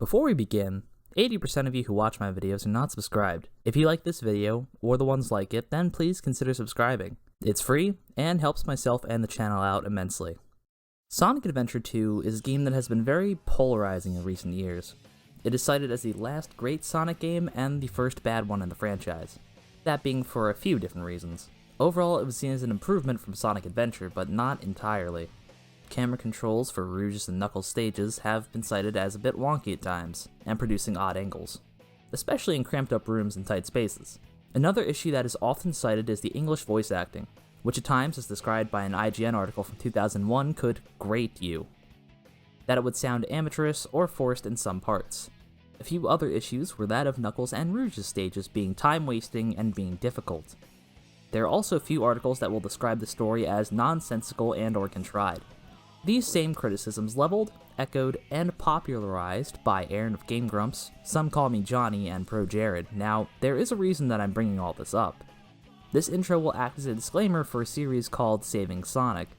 Before we begin, 80% of you who watch my videos are not subscribed. If you like this video, or the ones like it, then please consider subscribing. It's free, and helps myself and the channel out immensely. Sonic Adventure 2 is a game that has been very polarizing in recent years. It is cited as the last great Sonic game and the first bad one in the franchise. That being for a few different reasons. Overall, it was seen as an improvement from Sonic Adventure, but not entirely. Camera controls for Rouge's and Knuckles' stages have been cited as a bit wonky at times, and producing odd angles, especially in cramped up rooms and tight spaces. Another issue that is often cited is the English voice acting, which at times, as described by an IGN article from 2001, could grate you. That it would sound amateurish or forced in some parts. A few other issues were that of Knuckles and Rouge's stages being time-wasting and being difficult. There are also a few articles that will describe the story as nonsensical and or contrived. These same criticisms leveled, echoed, and popularized by Aaron of Game Grumps, Some Call Me Johnny, and Pro Jared. Now, there is a reason that I'm bringing all this up. This intro will act as a disclaimer for a series called Saving Sonic,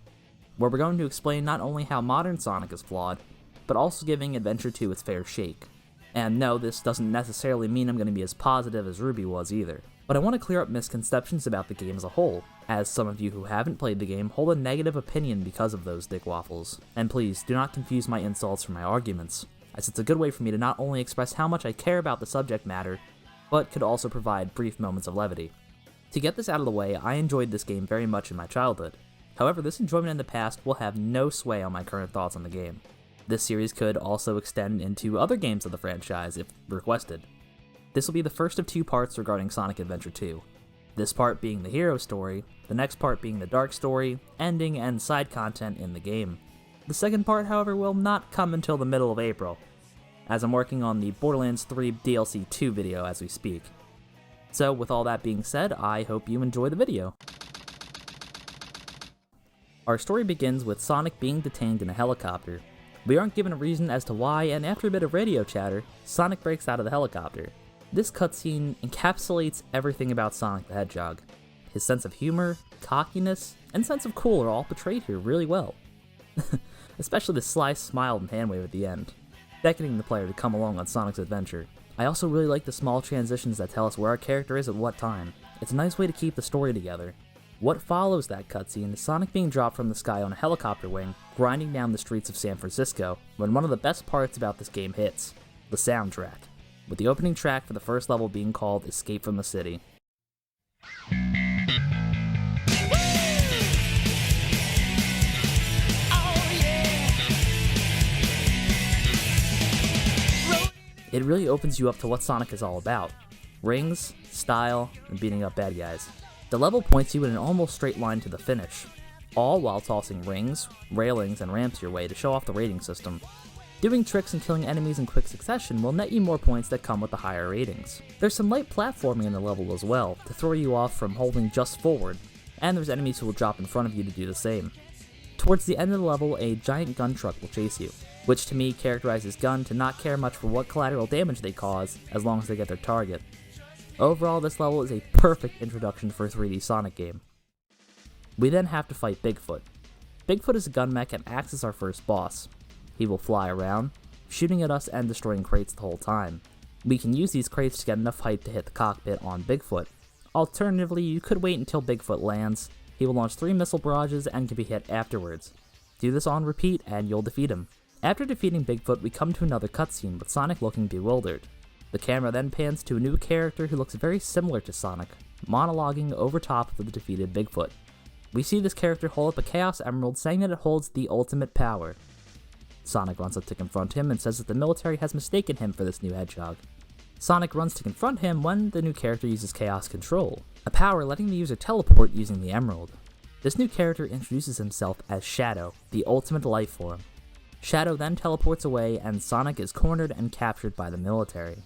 where we're going to explain not only how modern Sonic is flawed, but also giving Adventure 2 its fair shake. And no, this doesn't necessarily mean I'm going to be as positive as Ruby was either. But I want to clear up misconceptions about the game as a whole, as some of you who haven't played the game hold a negative opinion because of those dick waffles. And please, do not confuse my insults for my arguments, as it's a good way for me to not only express how much I care about the subject matter, but could also provide brief moments of levity. To get this out of the way, I enjoyed this game very much in my childhood. However, this enjoyment in the past will have no sway on my current thoughts on the game. This series could also extend into other games of the franchise if requested. This will be the first of 2 parts regarding Sonic Adventure 2. This part being the hero story, the next part being the dark story, ending, and side content in the game. The second part, however, will not come until the middle of April, as I'm working on the Borderlands 3 DLC 2 video as we speak. So with all that being said, I hope you enjoy the video. Our story begins with Sonic being detained in a helicopter. We aren't given a reason as to why, and after a bit of radio chatter, Sonic breaks out of the helicopter. This cutscene encapsulates everything about Sonic the Hedgehog. His sense of humor, cockiness, and sense of cool are all portrayed here really well. Especially the sly smile and hand wave at the end, beckoning the player to come along on Sonic's adventure. I also really like the small transitions that tell us where our character is at what time. It's a nice way to keep the story together. What follows that cutscene is Sonic being dropped from the sky on a helicopter wing, grinding down the streets of San Francisco, when one of the best parts about this game hits, the soundtrack, with the opening track for the first level being called Escape from the City. It really opens you up to what Sonic is all about. Rings, style, and beating up bad guys. The level points you in an almost straight line to the finish, all while tossing rings, railings, and ramps your way to show off the rating system. Doing tricks and killing enemies in quick succession will net you more points that come with the higher ratings. There's some light platforming in the level as well, to throw you off from holding just forward, and there's enemies who will drop in front of you to do the same. Towards the end of the level, a giant gun truck will chase you, which to me characterizes Gun to not care much for what collateral damage they cause, as long as they get their target. Overall, this level is a perfect introduction for a 3D Sonic game. We then have to fight Bigfoot. Bigfoot is a gun mech and acts as our first boss. He will fly around, shooting at us and destroying crates the whole time. We can use these crates to get enough height to hit the cockpit on Bigfoot. Alternatively, you could wait until Bigfoot lands. He will launch 3 missile barrages and can be hit afterwards. Do this on repeat and you'll defeat him. After defeating Bigfoot, we come to another cutscene with Sonic looking bewildered. The camera then pans to a new character who looks very similar to Sonic, monologuing over top of the defeated Bigfoot. We see this character hold up a Chaos Emerald saying that it holds the ultimate power. Sonic runs up to confront him and says that the military has mistaken him for this new hedgehog. Sonic runs to confront him when the new character uses Chaos Control, a power letting the user teleport using the emerald. This new character introduces himself as Shadow, the ultimate life form. Shadow then teleports away and Sonic is cornered and captured by the military.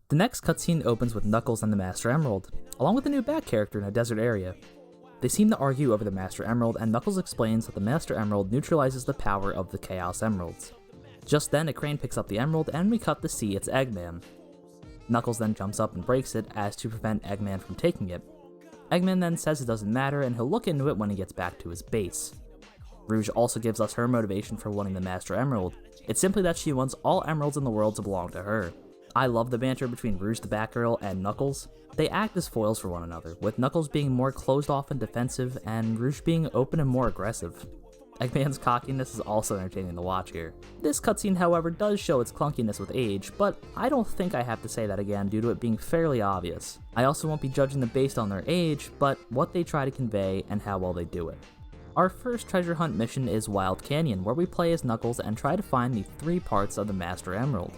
The next cutscene opens with Knuckles and the Master Emerald, along with a new back character in a desert area. They seem to argue over the Master Emerald, and Knuckles explains that the Master Emerald neutralizes the power of the Chaos Emeralds. Just then, a crane picks up the emerald, and we cut to see it's Eggman. Knuckles then jumps up and breaks it as to prevent Eggman from taking it. Eggman then says it doesn't matter and he'll look into it when he gets back to his base. Rouge also gives us her motivation for wanting the Master Emerald. It's simply that she wants all emeralds in the world to belong to her. I love the banter between Rouge the Batgirl and Knuckles. They act as foils for one another, with Knuckles being more closed off and defensive, and Rouge being open and more aggressive. Eggman's cockiness is also entertaining to watch here. This cutscene, however, does show its clunkiness with age, but I don't think I have to say that again due to it being fairly obvious. I also won't be judging them based on their age, but what they try to convey and how well they do it. Our first treasure hunt mission is Wild Canyon, where we play as Knuckles and try to find the 3 parts of the Master Emerald.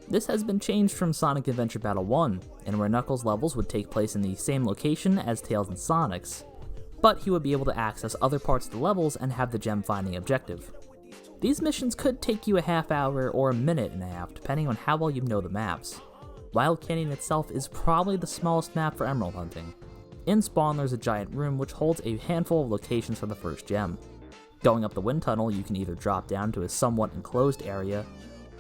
This has been changed from Sonic Adventure Battle 1, and where Knuckles' levels would take place in the same location as Tails and Sonic's, but he would be able to access other parts of the levels and have the gem finding objective. These missions could take you a half hour or a minute and a half, depending on how well you know the maps. Wild Canyon itself is probably the smallest map for emerald hunting. In spawn, there's a giant room which holds a handful of locations for the first gem. Going up the wind tunnel, you can either drop down to a somewhat enclosed area,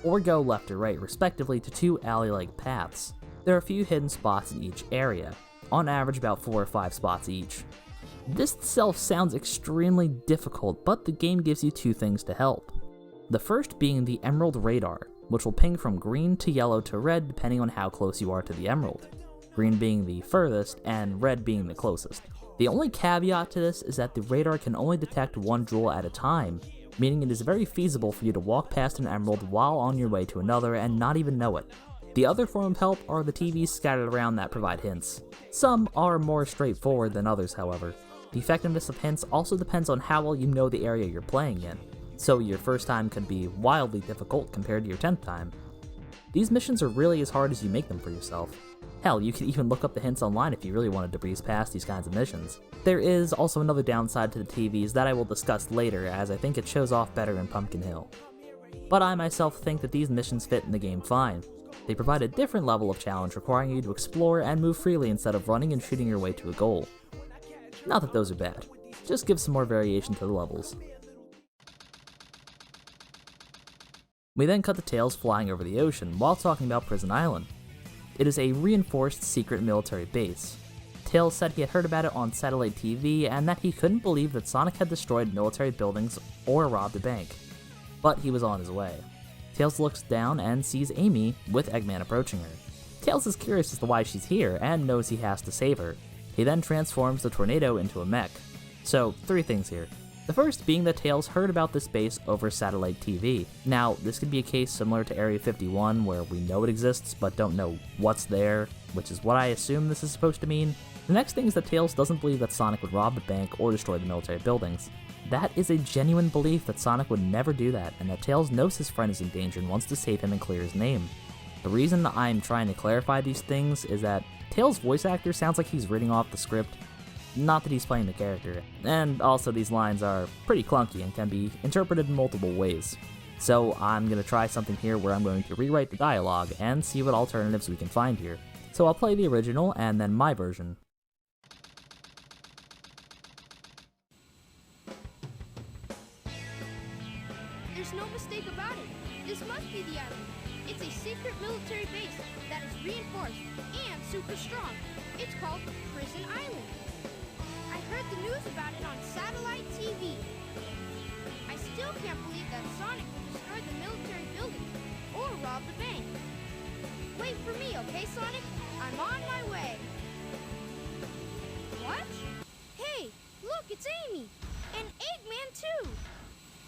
or go left or right respectively to 2 alley-like paths. There are a few hidden spots in each area, on average about 4 or 5 spots each. This itself sounds extremely difficult, but the game gives you 2 things to help. The first being the Emerald Radar, which will ping from green to yellow to red depending on how close you are to the emerald. Green being the furthest, and red being the closest. The only caveat to this is that the radar can only detect 1 jewel at a time, meaning it is very feasible for you to walk past an emerald while on your way to another and not even know it. The other form of help are the TVs scattered around that provide hints. Some are more straightforward than others, however. The effectiveness of hints also depends on how well you know the area you're playing in, so your first time could be wildly difficult compared to your 10th time. These missions are really as hard as you make them for yourself. Hell, you could even look up the hints online if you really wanted to breeze past these kinds of missions. There is also another downside to the TVs that I will discuss later, as I think it shows off better in Pumpkin Hill. But I myself think that these missions fit in the game fine. They provide a different level of challenge requiring you to explore and move freely instead of running and shooting your way to a goal. Not that those are bad, just give some more variation to the levels. We then cut to Tails flying over the ocean while talking about Prison Island. It is a reinforced secret military base. Tails said he had heard about it on satellite TV and that he couldn't believe that Sonic had destroyed military buildings or robbed a bank. But he was on his way. Tails looks down and sees Amy, with Eggman approaching her. Tails is curious as to why she's here and knows he has to save her. He then transforms the tornado into a mech. So, 3 things here. The first being that Tails heard about this base over satellite TV. Now, this could be a case similar to Area 51 where we know it exists but don't know what's there, which is what I assume this is supposed to mean. The next thing is that Tails doesn't believe that Sonic would rob the bank or destroy the military buildings. That is a genuine belief that Sonic would never do that, and that Tails knows his friend is in danger and wants to save him and clear his name. The reason that I'm trying to clarify these things is that Tails' voice actor sounds like he's reading off the script, not that he's playing the character, and also these lines are pretty clunky and can be interpreted in multiple ways. So I'm going to try something here where I'm going to rewrite the dialogue and see what alternatives we can find here. So I'll play the original and then my version. There's no mistake about it. This must be the island. It's a secret military base that is reinforced and super strong. It's called Prison Island. I heard the news about it on satellite TV. I still can't believe that Sonic would destroy the military building or rob the bank. Wait for me, okay, Sonic? I'm on my way. What? Hey, look, it's Amy. And Eggman, too.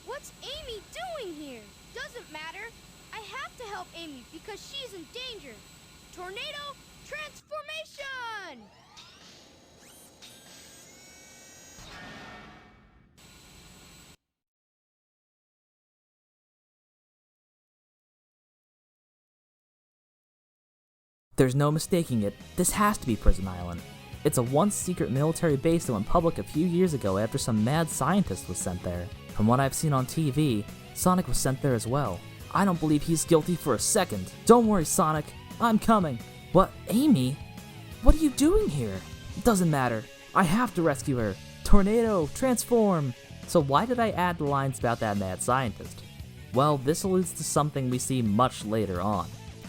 What's Amy doing here? Doesn't matter. I have to help Amy because she's in danger. Tornado transformation! There's no mistaking it, this has to be Prison Island. It's a once secret military base that went public a few years ago after some mad scientist was sent there. From what I've seen on TV, Sonic was sent there as well. I don't believe he's guilty for a second. Don't worry, Sonic, I'm coming. What, Amy? What are you doing here? It doesn't matter. I have to rescue her. Tornado, transform! So why did I add the lines about that mad scientist? Well, this alludes to something we see much later on.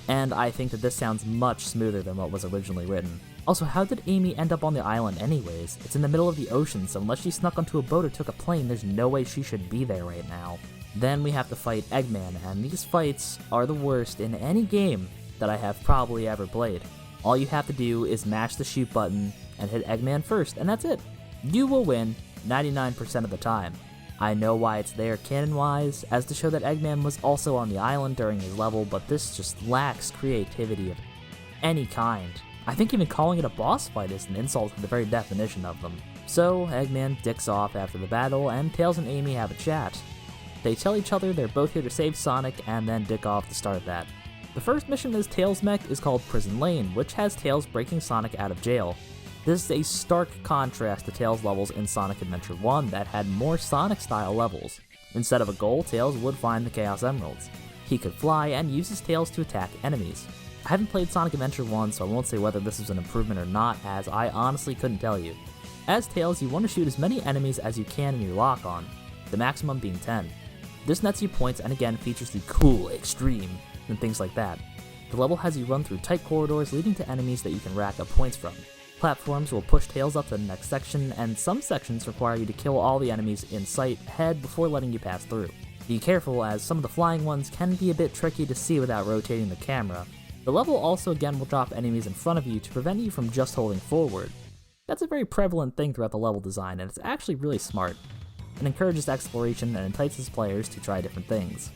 And I think that this sounds much smoother than what was originally written. Also, how did Amy end up on the island anyways? It's in the middle of the ocean, so unless she snuck onto a boat or took a plane, there's no way she should be there right now. Then we have to fight Eggman, and these fights are the worst in any game that I have probably ever played. All you have to do is mash the shoot button and hit Eggman first, and that's it. You will win 99% of the time. I know why it's there canon-wise, as to show that Eggman was also on the island during his level, but this just lacks creativity of any kind. I think even calling it a boss fight is an insult to the very definition of them. So, Eggman dicks off after the battle, and Tails and Amy have a chat. They tell each other they're both here to save Sonic, and then dick off to start that. The first mission as Tails' mech is called Prison Lane, which has Tails breaking Sonic out of jail. This is a stark contrast to Tails' levels in Sonic Adventure 1 that had more Sonic-style levels. Instead of a goal, Tails would find the Chaos Emeralds. He could fly and use his tails to attack enemies. I haven't played Sonic Adventure 1, so I won't say whether this is an improvement or not, as I honestly couldn't tell you. As Tails, you want to shoot as many enemies as you can in your lock-on, the maximum being 10. This nets you points and again features the cool, extreme, and things like that. The level has you run through tight corridors leading to enemies that you can rack up points from. Platforms will push Tails up to the next section, and some sections require you to kill all the enemies in sight head before letting you pass through. Be careful, as some of the flying ones can be a bit tricky to see without rotating the camera. The level also again will drop enemies in front of you to prevent you from just holding forward. That's a very prevalent thing throughout the level design, and it's actually really smart. It encourages exploration and entices players to try different things.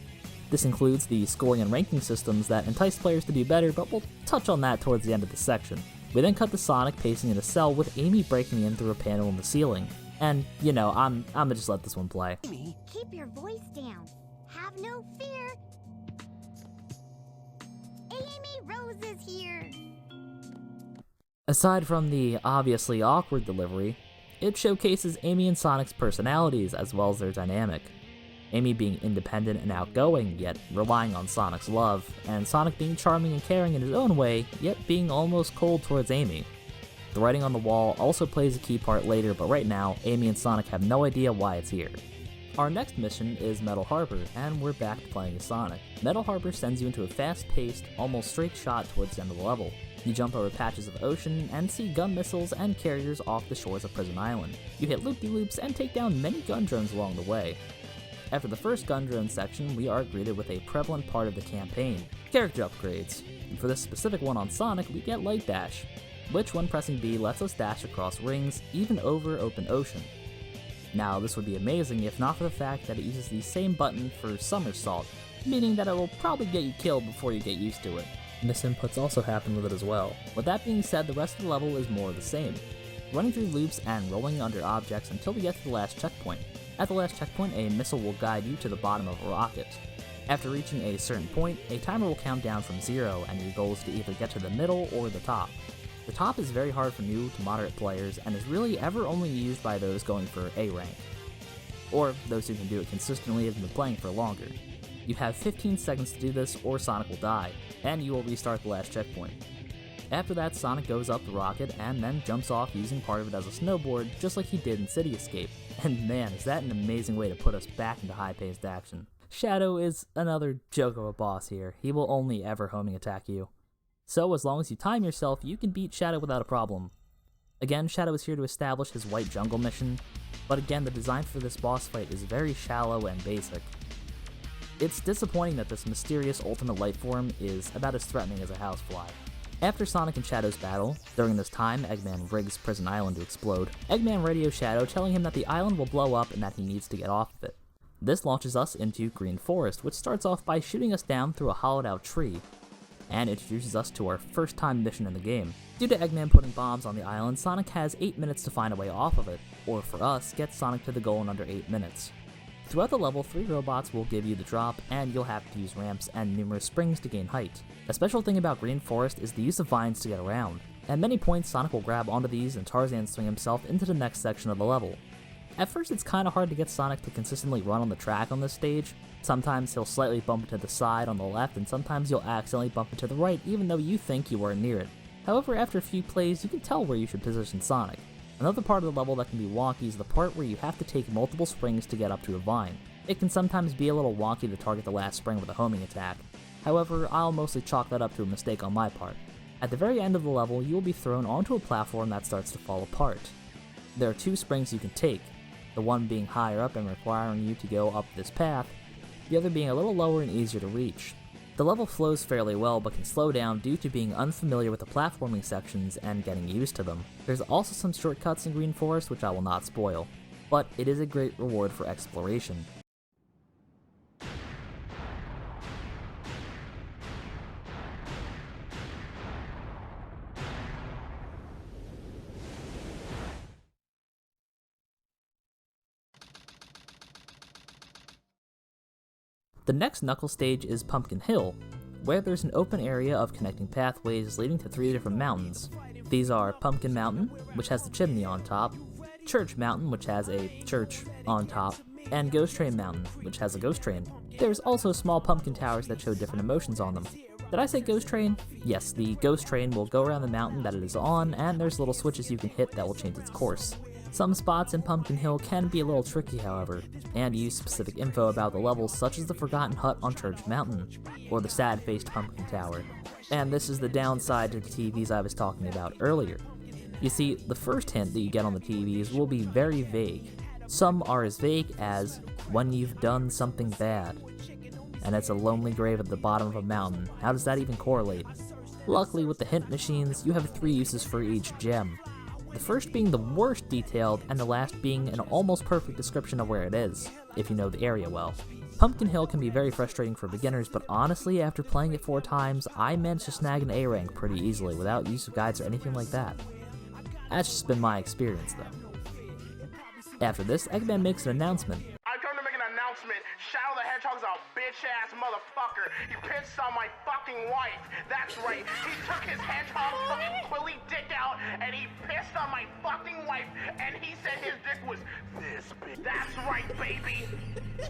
This includes the scoring and ranking systems that entice players to do better, but we'll touch on that towards the end of the section. We then cut to Sonic pacing in a cell with Amy breaking in through a panel in the ceiling. And, you know, I'm gonna just let this one play. Amy, keep your voice down. Have no fear. Amy Rose is here. Aside from the obviously awkward delivery, it showcases Amy and Sonic's personalities as well as their dynamic. Amy being independent and outgoing, yet relying on Sonic's love, and Sonic being charming and caring in his own way, yet being almost cold towards Amy. The writing on the wall also plays a key part later, but right now, Amy and Sonic have no idea why it's here. Our next mission is Metal Harbor, and we're back to playing as Sonic. Metal Harbor sends you into a fast-paced, almost straight shot towards the end of the level. You jump over patches of ocean and see gun missiles and carriers off the shores of Prison Island. You hit loop-de-loops and take down many gun drones along the way. After the first gun drone section, we are greeted with a prevalent part of the campaign, character upgrades. And for this specific one on Sonic, we get Light Dash, which when pressing B lets us dash across rings, even over open ocean. Now this would be amazing if not for the fact that it uses the same button for Somersault, meaning that it will probably get you killed before you get used to it. Misinputs also happen with it as well. With that being said, the rest of the level is more of the same, running through loops and rolling under objects until we get to the last checkpoint. At the last checkpoint, a missile will guide you to the bottom of a rocket. After reaching a certain point, a timer will count down from 0, and your goal is to either get to the middle or the top. The top is very hard for new to moderate players, and is really ever only used by those going for A rank, or those who can do it consistently and have been playing for longer. You have 15 seconds to do this, or Sonic will die, and you will restart the last checkpoint. After that, Sonic goes up the rocket and then jumps off using part of it as a snowboard, just like he did in City Escape. And man, is that an amazing way to put us back into high-paced action. Shadow is another joke of a boss here. He will only ever homing attack you. So as long as you time yourself, you can beat Shadow without a problem. Again, Shadow is here to establish his White Jungle mission, but again, the design for this boss fight is very shallow and basic. It's disappointing that this mysterious ultimate life form is about as threatening as a housefly. After Sonic and Shadow's battle, during this time, Eggman rigs Prison Island to explode. Eggman radios Shadow, telling him that the island will blow up and that he needs to get off of it. This launches us into Green Forest, which starts off by shooting us down through a hollowed out tree, and introduces us to our first time mission in the game. Due to Eggman putting bombs on the island, Sonic has 8 minutes to find a way off of it, or for us, get Sonic to the goal in under 8 minutes. Throughout the level, 3 robots will give you the drop, and you'll have to use ramps and numerous springs to gain height. A special thing about Green Forest is the use of vines to get around. At many points, Sonic will grab onto these and Tarzan swing himself into the next section of the level. At first, it's kinda hard to get Sonic to consistently run on the track on this stage. Sometimes he'll slightly bump into the side on the left, and sometimes you'll accidentally bump into the right even though you think you are near it. However, after a few plays, you can tell where you should position Sonic. Another part of the level that can be wonky is the part where you have to take multiple springs to get up to a vine. It can sometimes be a little wonky to target the last spring with a homing attack. However, I'll mostly chalk that up to a mistake on my part. At the very end of the level, you will be thrown onto a platform that starts to fall apart. There are 2 springs you can take, the one being higher up and requiring you to go up this path, the other being a little lower and easier to reach. The level flows fairly well but can slow down due to being unfamiliar with the platforming sections and getting used to them. There's also some shortcuts in Green Forest which I will not spoil, but it is a great reward for exploration. The next Knuckles stage is Pumpkin Hill, where there's an open area of connecting pathways leading to 3 different mountains. These are Pumpkin Mountain, which has the chimney on top, Church Mountain, which has a church on top, and Ghost Train Mountain, which has a ghost train. There's also small pumpkin towers that show different emotions on them. Did I say ghost train? Yes, the ghost train will go around the mountain that it is on, and there's little switches you can hit that will change its course. Some spots in Pumpkin Hill can be a little tricky, however, and use specific info about the levels such as the Forgotten Hut on Church Mountain, or the sad-faced Pumpkin Tower. And this is the downside to the TVs I was talking about earlier. You see, the first hint that you get on the TVs will be very vague. Some are as vague as, when you've done something bad. And it's a lonely grave at the bottom of a mountain. How does that even correlate? Luckily with the hint machines, you have 3 uses for each gem. The first being the worst detailed, and the last being an almost perfect description of where it is, if you know the area well. Pumpkin Hill can be very frustrating for beginners, but honestly, after playing it 4 times, I managed to snag an A rank pretty easily without use of guides or anything like that. That's just been my experience though. After this, Eggman makes an announcement. I come to make an announcement. Shadow the Hedgehog's a bitch-ass motherfucker. He pissed on my fucking wife. That's right. He took his hedgehog fucking quilly dick out and he pissed on my fucking wife and he said his dick was this big. That's right, baby.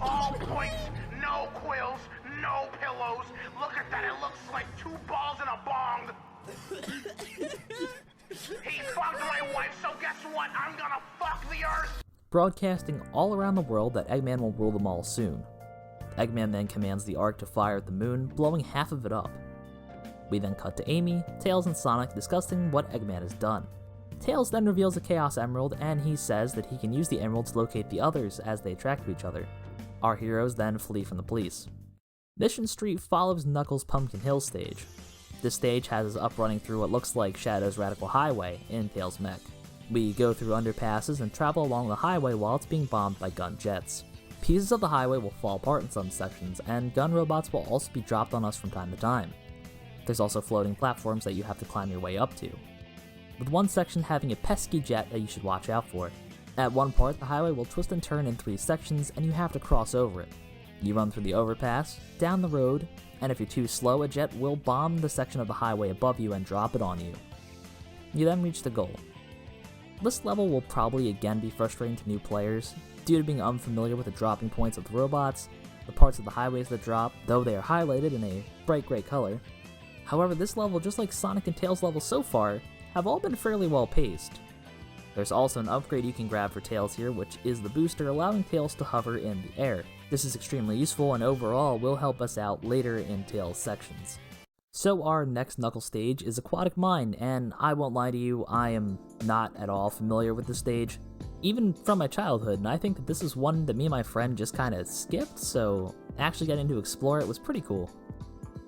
All points, no quills, no pillows. Look at that. It looks like 2 balls in a bong. He fucked my wife, so guess what? I'm gonna fuck the earth. Broadcasting all around the world that Eggman will rule them all soon. Eggman then commands the Ark to fire at the moon, blowing half of it up. We then cut to Amy, Tails, and Sonic discussing what Eggman has done. Tails then reveals a Chaos Emerald, and he says that he can use the emerald to locate the others as they attract to each other. Our heroes then flee from the police. Mission Street follows Knuckles' Pumpkin Hill stage. This stage has us up running through what looks like Shadow's Radical Highway in Tails' mech. We go through underpasses and travel along the highway while it's being bombed by gun jets. Pieces of the highway will fall apart in some sections, and gun robots will also be dropped on us from time to time. There's also floating platforms that you have to climb your way up to, with one section having a pesky jet that you should watch out for. At one part, the highway will twist and turn in 3 sections, and you have to cross over it. You run through the overpass, down the road, and if you're too slow, a jet will bomb the section of the highway above you and drop it on you. You then reach the goal. This level will probably again be frustrating to new players, due to being unfamiliar with the dropping points of the robots, the parts of the highways that drop, though they are highlighted in a bright gray color. However, this level, just like Sonic and Tails levels so far, have all been fairly well paced. There's also an upgrade you can grab for Tails here, which is the booster, allowing Tails to hover in the air. This is extremely useful and overall will help us out later in Tails sections. So our next Knuckles stage is Aquatic Mine, and I won't lie to you, I am not at all familiar with this stage, even from my childhood, and I think that this is one that me and my friend just kinda skipped, so actually getting to explore it was pretty cool.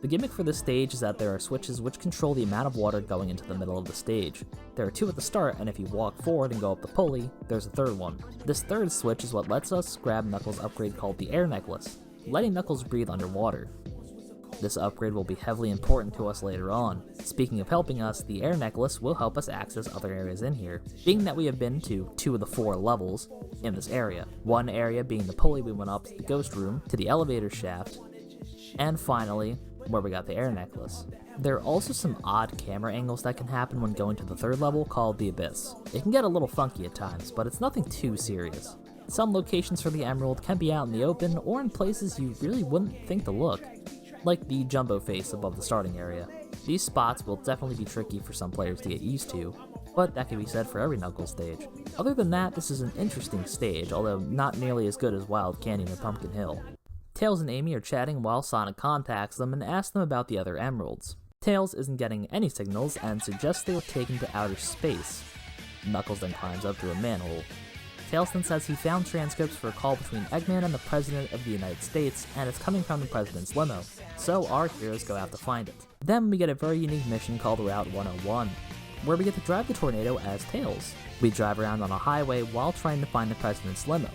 The gimmick for this stage is that there are switches which control the amount of water going into the middle of the stage. There are 2 at the start, and if you walk forward and go up the pulley, there's a 3rd one. This 3rd switch is what lets us grab Knuckles' upgrade called the Air Necklace, letting Knuckles breathe underwater. This upgrade will be heavily important to us later on. Speaking of helping us, the Air Necklace will help us access other areas in here, being that we have been to 2 of the 4 levels in this area. One area being the pulley we went up to the Ghost Room, to the elevator shaft, and finally, where we got the Air Necklace. There are also some odd camera angles that can happen when going to the 3rd level called the Abyss. It can get a little funky at times, but it's nothing too serious. Some locations for the Emerald can be out in the open or in places you really wouldn't think to look, like the Jumbo Face above the starting area. These spots will definitely be tricky for some players to get used to, but that can be said for every Knuckles stage. Other than that, this is an interesting stage, although not nearly as good as Wild Canyon or Pumpkin Hill. Tails and Amy are chatting while Sonic contacts them and asks them about the other emeralds. Tails isn't getting any signals and suggests they were taken to outer space. Knuckles then climbs up to a manhole. Tails then says he found transcripts for a call between Eggman and the President of the United States, and it's coming from the President's limo, so our heroes go out to find it. Then we get a very unique mission called Route 101, where we get to drive the tornado as Tails. We drive around on a highway while trying to find the President's limo.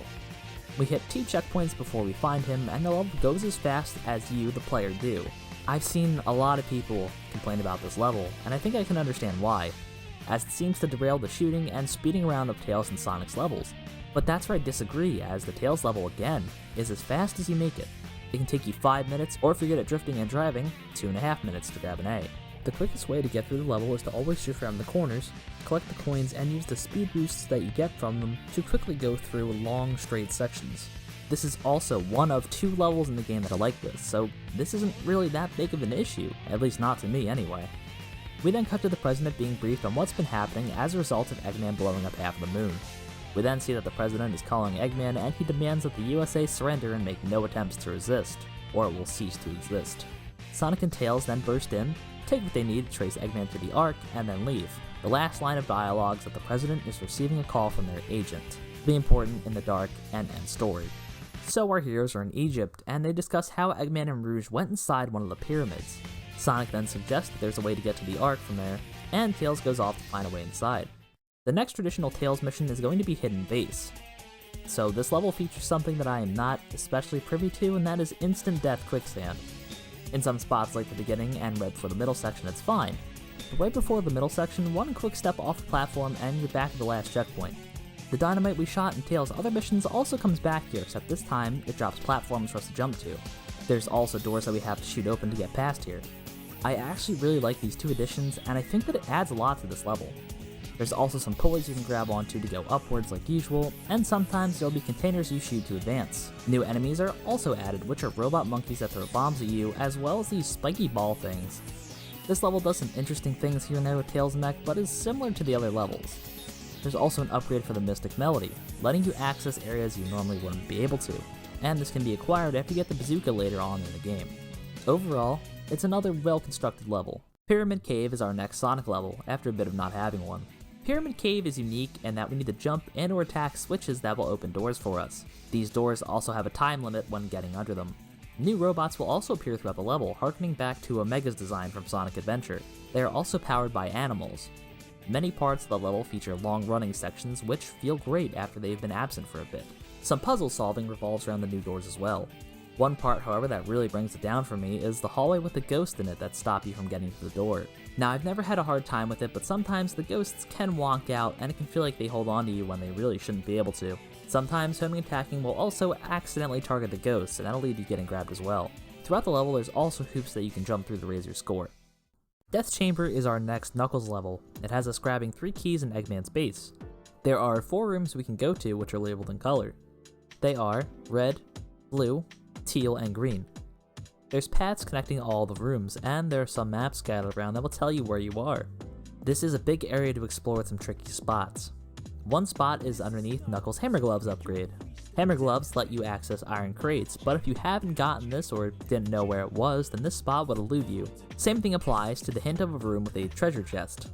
We hit 2 checkpoints before we find him, and the level goes as fast as you, the player, do. I've seen a lot of people complain about this level, and I think I can understand why, as it seems to derail the shooting and speeding around of Tails and Sonic's levels. But that's where I disagree, as the Tails level, again, is as fast as you make it. It can take you 5 minutes, or if you're good at drifting and driving, 2.5 minutes to grab an A. The quickest way to get through the level is to always drift around the corners, collect the coins, and use the speed boosts that you get from them to quickly go through long, straight sections. This is also one of 2 levels in the game that are like this, so this isn't really that big of an issue, at least not to me anyway. We then cut to the President being briefed on what's been happening as a result of Eggman blowing up half of the moon. We then see that the President is calling Eggman, and he demands that the USA surrender and make no attempts to resist, or it will cease to exist. Sonic and Tails then burst in, take what they need to trace Eggman to the Ark, and then leave. The last line of dialogue is that the President is receiving a call from their agent. Be important in the dark and end story. So our heroes are in Egypt, and they discuss how Eggman and Rouge went inside one of the pyramids. Sonic then suggests that there's a way to get to the Ark from there, and Tails goes off to find a way inside. The next traditional Tails mission is going to be Hidden Base. So this level features something that I am not especially privy to, and that is instant death quicksand. In some spots like the beginning and right before the middle section it's fine, but right before the middle section, one quick step off the platform and you're back at the last checkpoint. The dynamite we shot in Tails' other missions also comes back here, except this time it drops platforms for us to jump to. There's also doors that we have to shoot open to get past here. I actually really like these 2 additions, and I think that it adds a lot to this level. There's also some pulleys you can grab onto to go upwards like usual, and sometimes there'll be containers you shoot to advance. New enemies are also added, which are robot monkeys that throw bombs at you, as well as these spiky ball things. This level does some interesting things here and there with Tails' mech, but is similar to the other levels. There's also an upgrade for the Mystic Melody, letting you access areas you normally wouldn't be able to, and this can be acquired after you get the bazooka later on in the game. Overall, it's another well-constructed level. Pyramid Cave is our next Sonic level, after a bit of not having one. Pyramid Cave is unique in that we need to jump and or attack switches that will open doors for us. These doors also have a time limit when getting under them. New robots will also appear throughout the level, harkening back to Omega's design from Sonic Adventure. They are also powered by animals. Many parts of the level feature long running sections which feel great after they've been absent for a bit. Some puzzle solving revolves around the new doors as well. One part, however, that really brings it down for me is the hallway with the ghost in it that stop you from getting to the door. Now, I've never had a hard time with it, but sometimes the ghosts can wonk out and it can feel like they hold on to you when they really shouldn't be able to. Sometimes homing attacking will also accidentally target the ghosts, and that'll lead you getting grabbed as well. Throughout the level, there's also hoops that you can jump through to raise your score. Death Chamber is our next Knuckles level. It has us grabbing 3 keys in Eggman's base. There are 4 rooms we can go to which are labeled in color. They are red, blue, teal, and green. There's paths connecting all the rooms, and there are some maps scattered around that will tell you where you are. This is a big area to explore with some tricky spots. One spot is underneath Knuckles' Hammer Gloves upgrade. Hammer Gloves let you access iron crates, but if you haven't gotten this or didn't know where it was, then this spot would elude you. Same thing applies to the hint of a room with a treasure chest,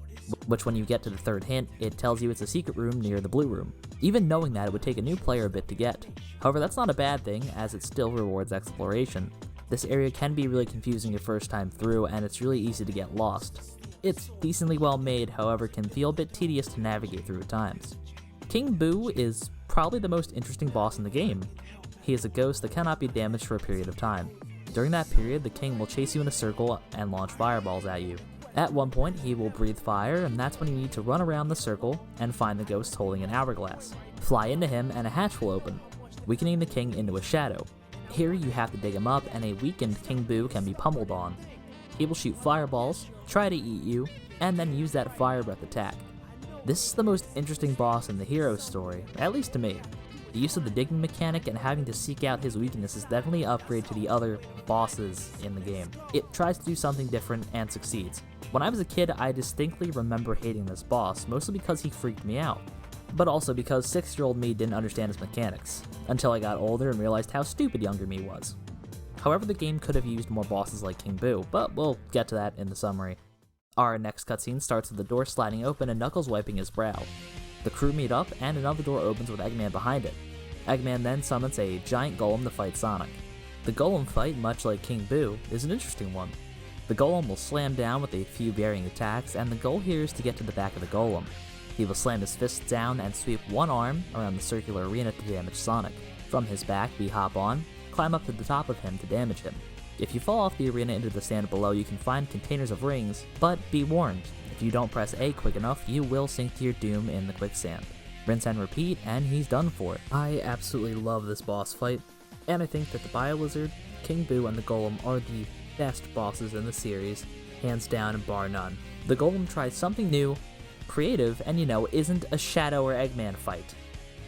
which when you get to the 3rd hint, it tells you it's a secret room near the blue room. Even knowing that, it would take a new player a bit to get. However, that's not a bad thing, as it still rewards exploration. This area can be really confusing your first time through, and it's really easy to get lost. It's decently well made, however can feel a bit tedious to navigate through at times. King Boo is probably the most interesting boss in the game. He is a ghost that cannot be damaged for a period of time. During that period, the king will chase you in a circle and launch fireballs at you. At one point, he will breathe fire, and that's when you need to run around the circle and find the ghost holding an hourglass. Fly into him and a hatch will open, weakening the king into a shadow. Here you have to dig him up, and a weakened King Boo can be pummeled on. He will shoot fireballs, try to eat you, and then use that fire breath attack. This is the most interesting boss in the hero's story, at least to me. The use of the digging mechanic and having to seek out his weakness is definitely an upgrade to the other bosses in the game. It tries to do something different and succeeds. When I was a kid, I distinctly remember hating this boss, mostly because he freaked me out, but also because 6-year-old me didn't understand his mechanics, until I got older and realized how stupid younger me was. However, the game could have used more bosses like King Boo, but we'll get to that in the summary. Our next cutscene starts with the door sliding open and Knuckles wiping his brow. The crew meet up, and another door opens with Eggman behind it. Eggman then summons a giant golem to fight Sonic. The golem fight, much like King Boo, is an interesting one. The golem will slam down with a few varying attacks, and the goal here is to get to the back of the golem. He will slam his fist down and sweep one arm around the circular arena to damage Sonic. From his back, we hop on, climb up to the top of him to damage him. If you fall off the arena into the sand below, you can find containers of rings, but be warned, if you don't press A quick enough, you will sink to your doom in the quicksand. Rinse and repeat, and he's done for it. I absolutely love this boss fight, and I think that the Bio-Lizard, King Boo, and the Golem are the best bosses in the series, hands down and bar none. The Golem tries something new, creative, and isn't a Shadow or Eggman fight,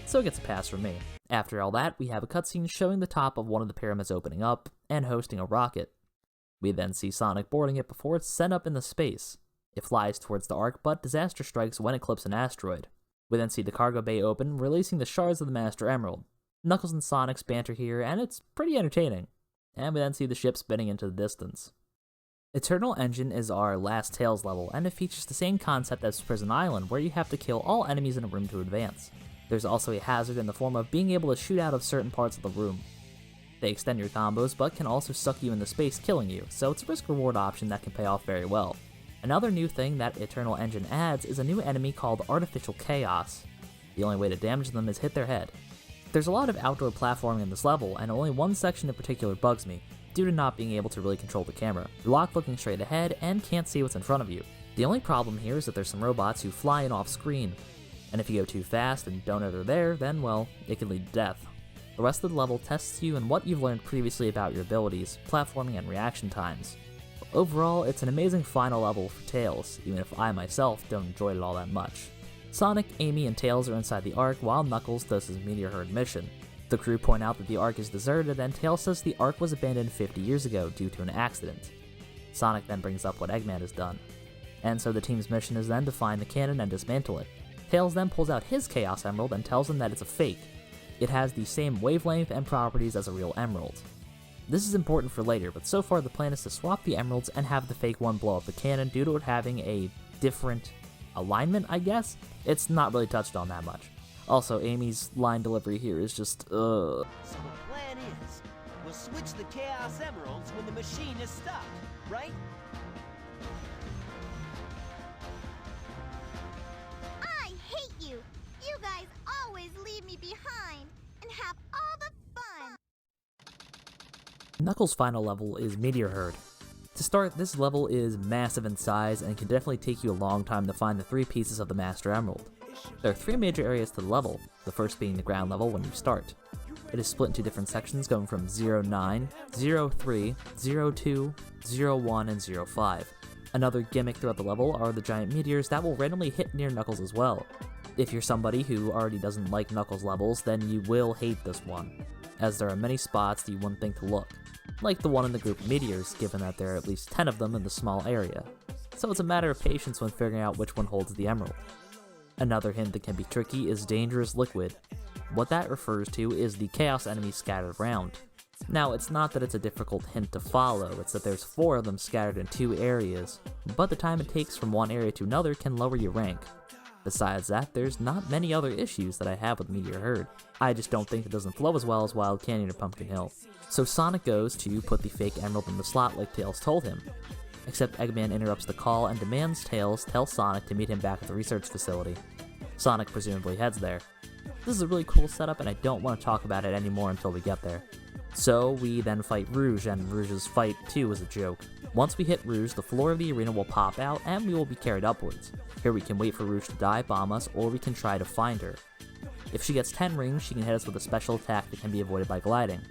so it gets a pass from me. After all that, we have a cutscene showing the top of one of the pyramids opening up and hosting a rocket. We then see Sonic boarding it before it's sent up into space. It flies towards the Ark, but disaster strikes when it clips an asteroid. We then see the cargo bay open, releasing the shards of the Master Emerald. Knuckles and Sonic's banter here, and it's pretty entertaining. And we then see the ship spinning into the distance. Eternal Engine is our last Tails level, and it features the same concept as Prison Island, where you have to kill all enemies in a room to advance. There's also a hazard in the form of being able to shoot out of certain parts of the room. They extend your combos, but can also suck you into space, killing you, so it's a risk-reward option that can pay off very well. Another new thing that Eternal Engine adds is a new enemy called Artificial Chaos. The only way to damage them is hit their head. There's a lot of outdoor platforming in this level, and only one section in particular bugs me, due to not being able to really control the camera. You're locked looking straight ahead and can't see what's in front of you. The only problem here is that there's some robots who fly in off screen, and if you go too fast and don't know they're there, then well, it can lead to death. The rest of the level tests you and what you've learned previously about your abilities, platforming, and reaction times. Overall, it's an amazing final level for Tails, even if I myself don't enjoy it all that much. Sonic, Amy, and Tails are inside the Ark while Knuckles does his Meteor Herd mission. The crew point out that the Ark is deserted, and Tails says the Ark was abandoned 50 years ago due to an accident. Sonic then brings up what Eggman has done. And so the team's mission is then to find the cannon and dismantle it. Tails then pulls out his Chaos Emerald and tells them that it's a fake. It has the same wavelength and properties as a real emerald. This is important for later, but so far the plan is to swap the emeralds and have the fake one blow up the cannon due to it having a different alignment, I guess? It's not really touched on that much. Also, Amy's line delivery here is just, So the plan is, we'll switch the Chaos Emeralds when the machine is stopped, right? I hate you! You guys always leave me behind and have all the fun! Knuckles' final level is Meteor Herd. To start, this level is massive in size and can definitely take you a long time to find the 3 pieces of the Master Emerald. There are 3 major areas to the level, the first being the ground level when you start. It is split into different sections going from 09, 03, 02, 01, and 05. Another gimmick throughout the level are the giant meteors that will randomly hit near Knuckles as well. If you're somebody who already doesn't like Knuckles levels, then you will hate this one, as there are many spots that you wouldn't think to look, like the one in the group of meteors, given that there are at least 10 of them in the small area. So it's a matter of patience when figuring out which one holds the emerald. Another hint that can be tricky is Dangerous Liquid. What that refers to is the Chaos enemies scattered around. Now, it's not that it's a difficult hint to follow, it's that there's 4 of them scattered in 2 areas, but the time it takes from one area to another can lower your rank. Besides that, there's not many other issues that I have with Meteor Herd. I just don't think it doesn't flow as well as Wild Canyon or Pumpkin Hill. So Sonic goes to put the fake emerald in the slot like Tails told him. Except Eggman interrupts the call and demands Tails tell Sonic to meet him back at the research facility. Sonic presumably heads there. This is a really cool setup and I don't want to talk about it anymore until we get there. So we then fight Rouge, and Rouge's fight too is a joke. Once we hit Rouge, the floor of the arena will pop out and we will be carried upwards. Here we can wait for Rouge to dive bomb us, or we can try to find her. If she gets 10 rings, she can hit us with a special attack that can be avoided by gliding.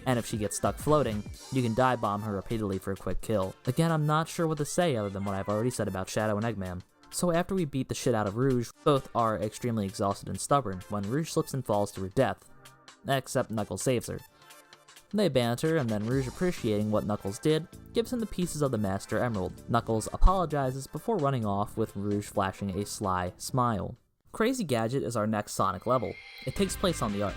And if she gets stuck floating, you can dive bomb her repeatedly for a quick kill. Again, I'm not sure what to say other than what I've already said about Shadow and Eggman. So after we beat the shit out of Rouge, both are extremely exhausted and stubborn when Rouge slips and falls to her death. Except Knuckles saves her. They banter, and then Rouge, appreciating what Knuckles did, gives him the pieces of the Master Emerald. Knuckles apologizes before running off, with Rouge flashing a sly smile. Crazy Gadget is our next Sonic level. It takes place on the Ark.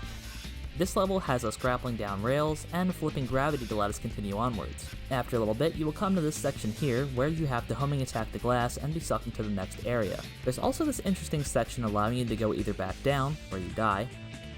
This level has us grappling down rails and flipping gravity to let us continue onwards. After a little bit, you will come to this section here where you have to homing attack the glass and be sucked into the next area. There's also this interesting section allowing you to go either back down, where you die,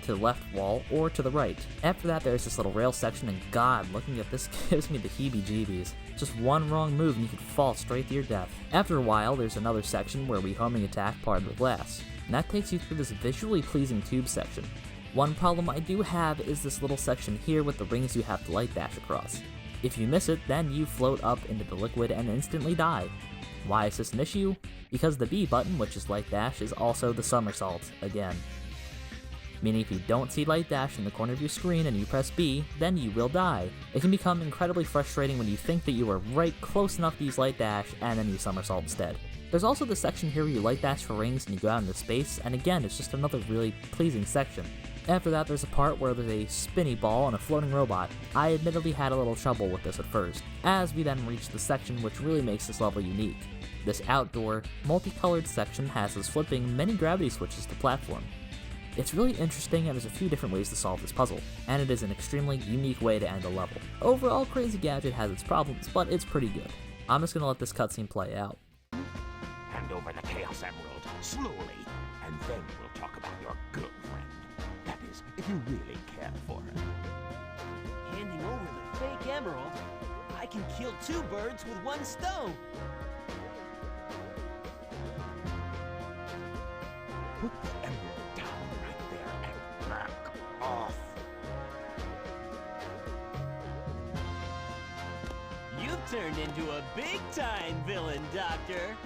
to the left wall, or to the right. After that, there's this little rail section, and god, looking at this gives me the heebie-jeebies. Just one wrong move and you could fall straight to your death. After a while, there's another section where we homing attack part of the glass, and that takes you through this visually pleasing tube section. One problem I do have is this little section here with the rings you have to light dash across. If you miss it, then you float up into the liquid and instantly die. Why is this an issue? Because the B button, which is light dash, is also the somersault again. Meaning if you don't see light dash in the corner of your screen and you press B, then you will die. It can become incredibly frustrating when you think that you are right close enough to use light dash and then you somersault instead. There's also the section here where you light dash for rings and you go out into space, and again, it's just another really pleasing section. After that, there's a part where there's a spinny ball and a floating robot. I admittedly had a little trouble with this at first, as we then reach the section which really makes this level unique. This outdoor, multicolored section has us flipping many gravity switches to platform. It's really interesting and there's a few different ways to solve this puzzle, and it is an extremely unique way to end a level. Overall, Crazy Gadget has its problems, but it's pretty good. I'm just gonna let this cutscene play out. Hand over the Chaos Emerald, slowly, and then we'll talk about your girlfriend. That is, if you really care for her. Handing over the fake emerald? I can kill 2 birds with 1 stone. Put the emerald down right there and back off. You've turned into a big-time villain, Doctor.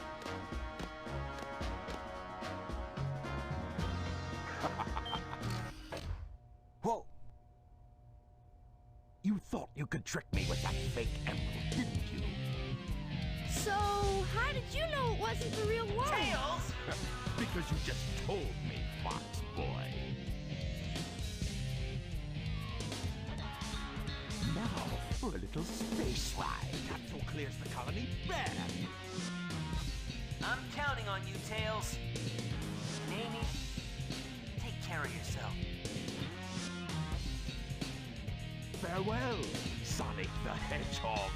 Whoa! You thought you could trick me with that fake emerald, didn't you? So, how did you know it wasn't the real one? Tails! Because you just told me, Fox Boy. Now for a little space ride. Capsule clears the colony bad. I'm counting on you, Tails. And Amy, take care of yourself. Farewell, Sonic the Hedgehog.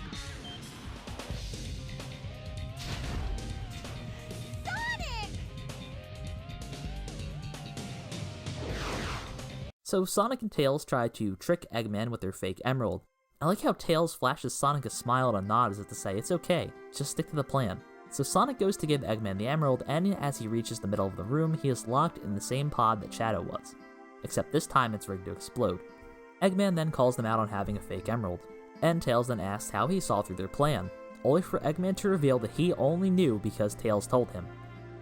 So Sonic and Tails try to trick Eggman with their fake emerald. I like how Tails flashes Sonic a smile and a nod as if to say, it's okay, just stick to the plan. So Sonic goes to give Eggman the emerald, and as he reaches the middle of the room, he is locked in the same pod that Shadow was. Except this time it's rigged to explode. Eggman then calls them out on having a fake emerald, and Tails then asks how he saw through their plan, only for Eggman to reveal that he only knew because Tails told him.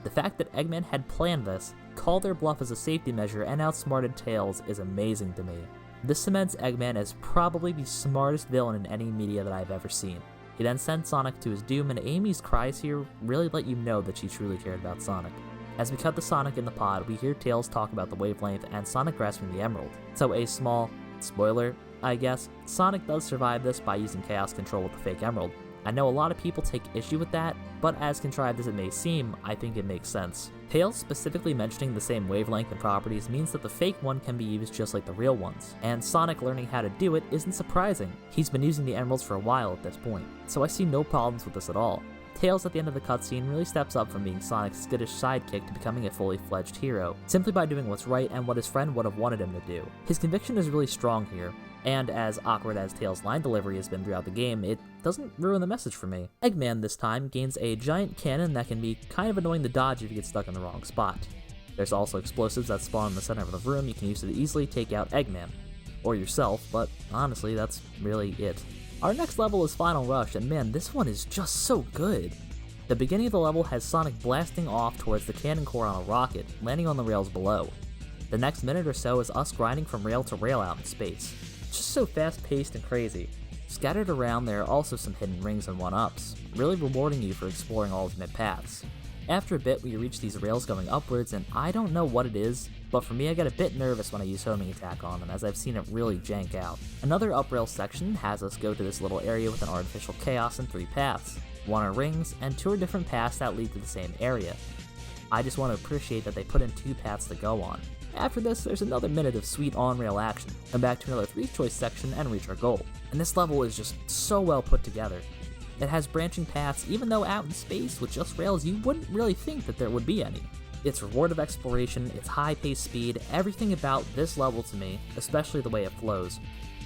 The fact that Eggman had planned this, called their bluff as a safety measure, and outsmarted Tails is amazing to me. This cements Eggman as probably the smartest villain in any media that I've ever seen. He then sends Sonic to his doom, and Amy's cries here really let you know that she truly cared about Sonic. As we cut to Sonic in the pod, we hear Tails talk about the wavelength and Sonic grasping the emerald. So a small spoiler, I guess, Sonic does survive this by using Chaos Control with the fake emerald. I know a lot of people take issue with that, but as contrived as it may seem, I think it makes sense. Tails specifically mentioning the same wavelength and properties means that the fake one can be used just like the real ones, and Sonic learning how to do it isn't surprising. He's been using the emeralds for a while at this point, so I see no problems with this at all. Tails at the end of the cutscene really steps up from being Sonic's skittish sidekick to becoming a fully fledged hero, simply by doing what's right and what his friend would have wanted him to do. His conviction is really strong here, and as awkward as Tails' line delivery has been throughout the game, it doesn't ruin the message for me. Eggman this time gains a giant cannon that can be kind of annoying to dodge if you get stuck in the wrong spot. There's also explosives that spawn in the center of the room you can use to easily take out Eggman, or yourself, but honestly that's really it. Our next level is Final Rush, and man, this one is just so good. The beginning of the level has Sonic blasting off towards the cannon core on a rocket, landing on the rails below. The next minute or so is us grinding from rail to rail out in space. It's just so fast-paced and crazy. Scattered around there are also some hidden rings and 1-ups, really rewarding you for exploring alternate paths. After a bit we reach these rails going upwards, and I don't know what it is, but for me I get a bit nervous when I use homing attack on them, as I've seen it really jank out. Another up rail section has us go to this little area with an artificial chaos and 3 paths. 1 are rings, and 2 are different paths that lead to the same area. I just want to appreciate that they put in 2 paths to go on. After this, there's another minute of sweet on-rail action, and back to another 3-choice section and reach our goal. And this level is just so well put together. It has branching paths, even though out in space with just rails you wouldn't really think that there would be any. Its reward of exploration, its high-paced speed, everything about this level to me, especially the way it flows,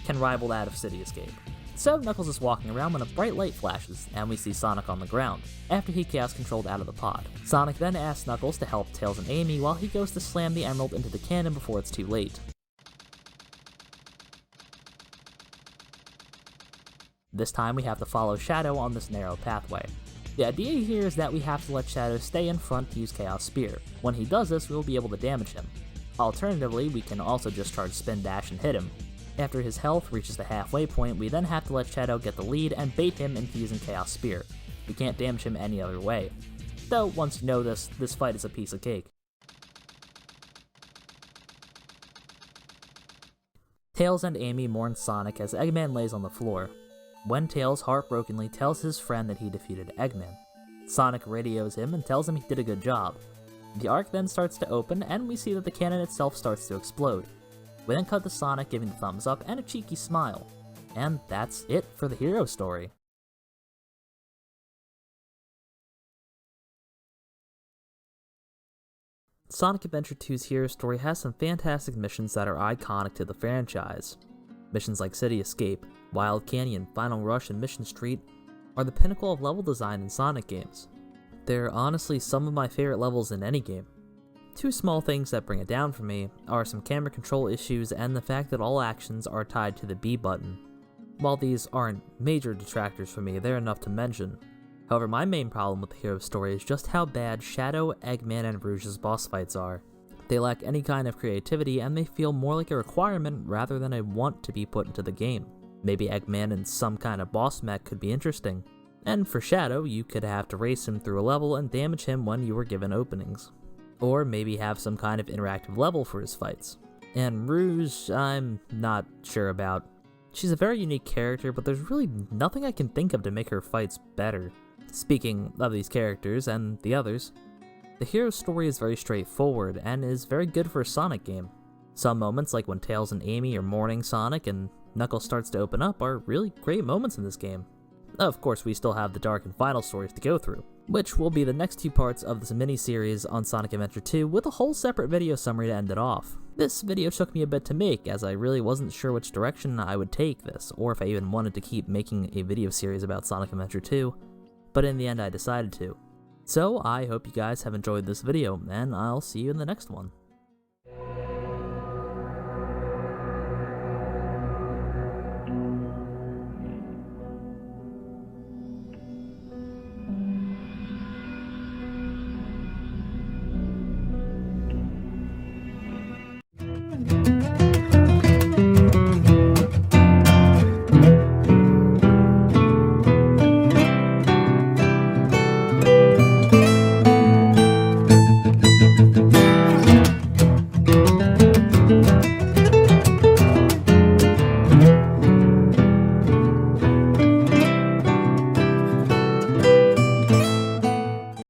can rival that of City Escape. So Knuckles is walking around when a bright light flashes, and we see Sonic on the ground, after he chaos controlled out of the pod. Sonic then asks Knuckles to help Tails and Amy while he goes to slam the emerald into the cannon before it's too late. This time we have to follow Shadow on this narrow pathway. The idea here is that we have to let Shadow stay in front to use Chaos Spear. When he does this, we will be able to damage him. Alternatively, we can also just charge Spin Dash and hit him. After his health reaches the halfway point, we then have to let Shadow get the lead and bait him into using Chaos Spear. We can't damage him any other way. Though, once you know this fight is a piece of cake. Tails and Amy mourn Sonic as Eggman lays on the floor. When Tails heartbrokenly tells his friend that he defeated Eggman, Sonic radios him and tells him he did a good job. The arc then starts to open, and we see that the cannon itself starts to explode. We then cut to Sonic giving the thumbs up and a cheeky smile. And that's it for the hero story. Sonic Adventure 2's hero story has some fantastic missions that are iconic to the franchise. Missions like City Escape, Wild Canyon, Final Rush, and Mission Street are the pinnacle of level design in Sonic games. They're honestly some of my favorite levels in any game. Two small things that bring it down for me are some camera control issues and the fact that all actions are tied to the B button. While these aren't major detractors for me, they're enough to mention. However, my main problem with the hero story is just how bad Shadow, Eggman, and Rouge's boss fights are. They lack any kind of creativity, and they feel more like a requirement rather than a want to be put into the game. Maybe Eggman and some kind of boss mech could be interesting. And for Shadow, you could have to race him through a level and damage him when you were given openings. Or maybe have some kind of interactive level for his fights. And Rouge, I'm not sure about. She's a very unique character, but there's really nothing I can think of to make her fights better. Speaking of these characters and the others, the hero story is very straightforward and is very good for a Sonic game. Some moments, like when Tails and Amy are mourning Sonic and Knuckles starts to open up, are really great moments in this game. Of course, we still have the dark and final stories to go through, which will be the next two parts of this mini-series on Sonic Adventure 2 with a whole separate video summary to end it off. This video took me a bit to make, as I really wasn't sure which direction I would take this, or if I even wanted to keep making a video series about Sonic Adventure 2, but in the end I decided to. So I hope you guys have enjoyed this video, and I'll see you in the next one.